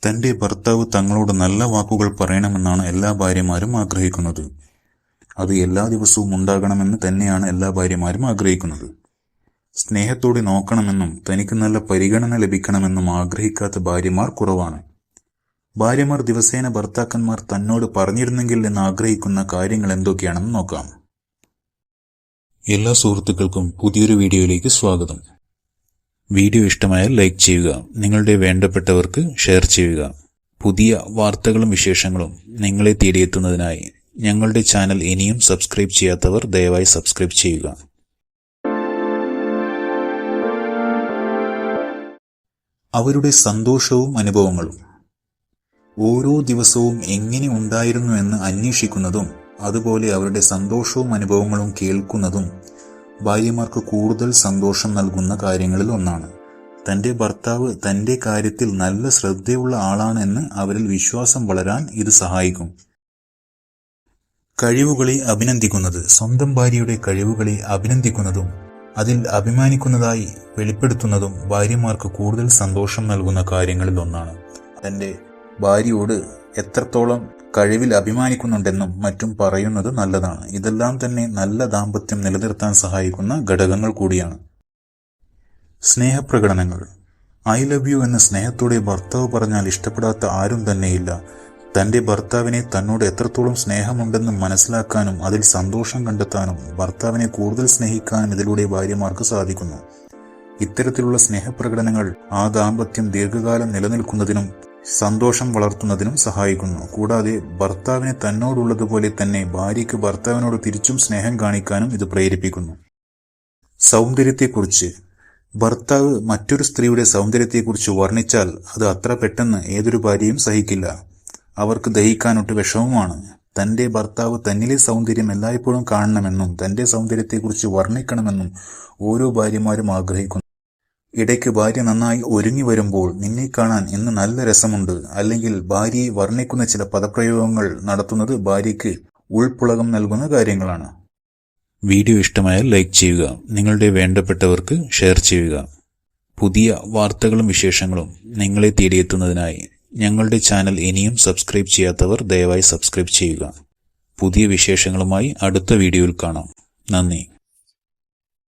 തന്റെ ഭർത്താവ് തങ്ങളോട് നല്ല വാക്കുകൾ പറയണമെന്നാണ് എല്ലാ ഭാര്യമാരും ആഗ്രഹിക്കുന്നത്. അത് എല്ലാ ദിവസവും ഉണ്ടാകണമെന്ന് തന്നെയാണ് എല്ലാ ഭാര്യമാരും ആഗ്രഹിക്കുന്നത്. സ്നേഹത്തോടെ നോക്കണമെന്നും തനിക്ക് നല്ല പരിഗണന ലഭിക്കണമെന്നും ആഗ്രഹിക്കാത്ത ഭാര്യമാർ കുറവാണ്. ഭാര്യമാർ ദിവസേന ഭർത്താക്കന്മാർ തന്നോട് പറഞ്ഞിരുന്നെങ്കിൽ എന്ന് ആഗ്രഹിക്കുന്ന കാര്യങ്ങൾ എന്തൊക്കെയാണെന്ന് നോക്കാം. എല്ലാ സുഹൃത്തുക്കൾക്കും പുതിയൊരു വീഡിയോയിലേക്ക് സ്വാഗതം. വീഡിയോ ഇഷ്ടമായാൽ ലൈക്ക് ചെയ്യുക, നിങ്ങളുടെ വേണ്ടപ്പെട്ടവർക്ക് ഷെയർ ചെയ്യുക. പുതിയ വാർത്തകളും വിശേഷങ്ങളും നിങ്ങളെ തേടിയെത്തുന്നതിനായി ഞങ്ങളുടെ ചാനൽ ഇനിയും സബ്സ്ക്രൈബ് ചെയ്യാത്തവർ ദയവായി സബ്സ്ക്രൈബ് ചെയ്യുക. അവരുടെ സന്തോഷവും അനുഭവങ്ങളും. ഓരോ ദിവസവും എങ്ങനെ ഉണ്ടായിരുന്നു എന്ന് അന്വേഷിക്കുന്നതും അതുപോലെ അവരുടെ സന്തോഷവും അനുഭവങ്ങളും കേൾക്കുന്നതും ഭാര്യമാർക്ക് കൂടുതൽ സന്തോഷം നൽകുന്ന കാര്യങ്ങളിൽ ഒന്നാണ്. തന്റെ ഭർത്താവ് തന്റെ കാര്യത്തിൽ നല്ല ശ്രദ്ധയുള്ള ആളാണെന്ന് അവരിൽ വിശ്വാസം വളരാൻ ഇത് സഹായിക്കും. കഴിവുകളെ അഭിനന്ദിക്കുന്നത്. സ്വന്തം ഭാര്യയുടെ കഴിവുകളെ അഭിനന്ദിക്കുന്നതും അതിൽ അഭിമാനിക്കുന്നതായി വെളിപ്പെടുത്തുന്നതും ഭാര്യമാർക്ക് കൂടുതൽ സന്തോഷം നൽകുന്ന കാര്യങ്ങളിൽ ഒന്നാണ്. തന്റെ ഭാര്യയോട് എത്രത്തോളം കഴിവിൽ അഭിമാനിക്കുന്നുണ്ടെന്നും മറ്റും പറയുന്നത് നല്ലതാണ്. ഇതെല്ലാം തന്നെ നല്ല ദാമ്പത്യം നിലനിർത്താൻ സഹായിക്കുന്ന ഘടകങ്ങൾ കൂടിയാണ്. സ്നേഹപ്രകടനങ്ങൾ. ഐ ലവ് യു എന്ന സ്നേഹത്തോടെ ഭർത്താവ് പറഞ്ഞാൽ ഇഷ്ടപ്പെടാത്ത ആരും തന്നെയില്ല. തന്റെ ഭർത്താവിനെ തന്നോട് എത്രത്തോളം സ്നേഹമുണ്ടെന്ന് മനസ്സിലാക്കാനും അതിൽ സന്തോഷം കണ്ടെത്താനും ഭർത്താവിനെ കൂടുതൽ സ്നേഹിക്കാനും ഇതിലൂടെ ഭാര്യമാർക്ക് സാധിക്കുന്നു. ഇത്തരത്തിലുള്ള സ്നേഹപ്രകടനങ്ങൾ ആ ദാമ്പത്യം ദീർഘകാലം നിലനിൽക്കുന്നതിനും സന്തോഷം വളർത്തുന്നതിനും സഹായിക്കുന്നു. കൂടാതെ ഭർത്താവിന് തന്നോടുള്ളതുപോലെ തന്നെ ഭാര്യയ്ക്ക് ഭർത്താവിനോട് തിരിച്ചും സ്നേഹം കാണിക്കാനും ഇത് പ്രേരിപ്പിക്കുന്നു. സൗന്ദര്യത്തെക്കുറിച്ച്. ഭർത്താവ് മറ്റൊരു സ്ത്രീയുടെ സൗന്ദര്യത്തെക്കുറിച്ച് വർണ്ണിച്ചാൽ അത് അത്ര പെട്ടെന്ന് ഏതൊരു ഭാര്യയും സഹിക്കില്ല. അവർക്ക് ദഹിക്കാനൊട്ട് വിഷമവുമാണ്. തന്റെ ഭർത്താവ് തന്നിലെ സൗന്ദര്യം എല്ലായ്പ്പോഴും കാണണമെന്നും തന്റെ സൗന്ദര്യത്തെക്കുറിച്ച് വർണ്ണിക്കണമെന്നും ഓരോ ഭാര്യമാരും ആഗ്രഹിക്കുന്നു. ഇടയ്ക്ക് ഭാര്യ നന്നായി ഒരുങ്ങി വരുമ്പോൾ നിന്നെ കാണാൻ ഇന്ന് നല്ല രസമുണ്ട്, അല്ലെങ്കിൽ ഭാര്യയെ വർണ്ണിക്കുന്ന ചില പദപ്രയോഗങ്ങൾ നടത്തുന്നത് ഭാര്യയ്ക്ക് ഉൾപ്പുളകം നൽകുന്ന കാര്യങ്ങളാണ്. വീഡിയോ ഇഷ്ടമായാൽ ലൈക്ക് ചെയ്യുക, നിങ്ങളുടെ വേണ്ടപ്പെട്ടവർക്ക് ഷെയർ ചെയ്യുക. പുതിയ വാർത്തകളും വിശേഷങ്ങളും നിങ്ങളെ തേടിയെത്തുന്നതിനായി ഞങ്ങളുടെ ചാനൽ ഇനിയും സബ്സ്ക്രൈബ് ചെയ്യാത്തവർ ദയവായി സബ്സ്ക്രൈബ് ചെയ്യുക. പുതിയ വിശേഷങ്ങളുമായി അടുത്ത വീഡിയോയിൽ കാണാം. നന്ദി.